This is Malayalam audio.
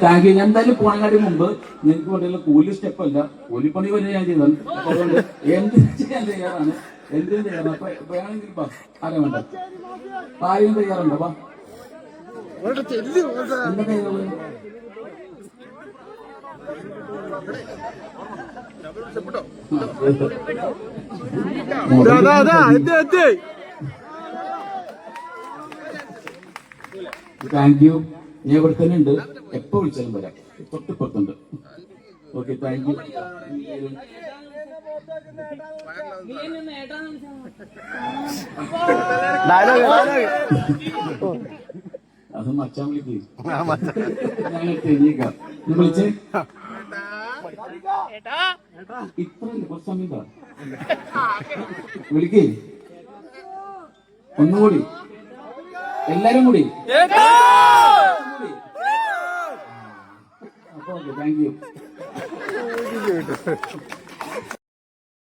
Thank you. ഞാൻ എന്തായാലും പോണങ്ങാട്ടി മുമ്പ് നിങ്ങൾക്ക് വേണ്ടിയുള്ള കൂലി സ്റ്റെപ്പ് അല്ല, കൂലിപ്പണി വരെ ഞാൻ ചെയ്തത്. അപ്പൊ അതുകൊണ്ട് എന്ത് ചെയ്യാൻ തയ്യാറാണ്, എന്തിനും തയ്യാറാണ്. അപ്പൊ വേണമെങ്കിൽ ആരും വേണ്ട, ആരും തയ്യാറുണ്ടോ? എന്താ തയ്യാറുള്ളത്? Thank you. ഞാൻ ഇവിടെ തന്നെ ഉണ്ട്, എപ്പോ വിളിച്ചാലും വരാം, തൊട്ടിപ്പുറത്തുണ്ട്. Okay, thank you. അത് മച്ചാൻ വിളിക്ക്, ഞങ്ങൾ തെരിയേക്കാം. വിളിച്ചേ ഇത്രയല്ലേ, കുറച്ച് സമയം വിളിക്കേ. ഒന്നുകൂടി എല്ലാരും കൂടി. അപ്പൊ ഓക്കെ, താങ്ക് യു.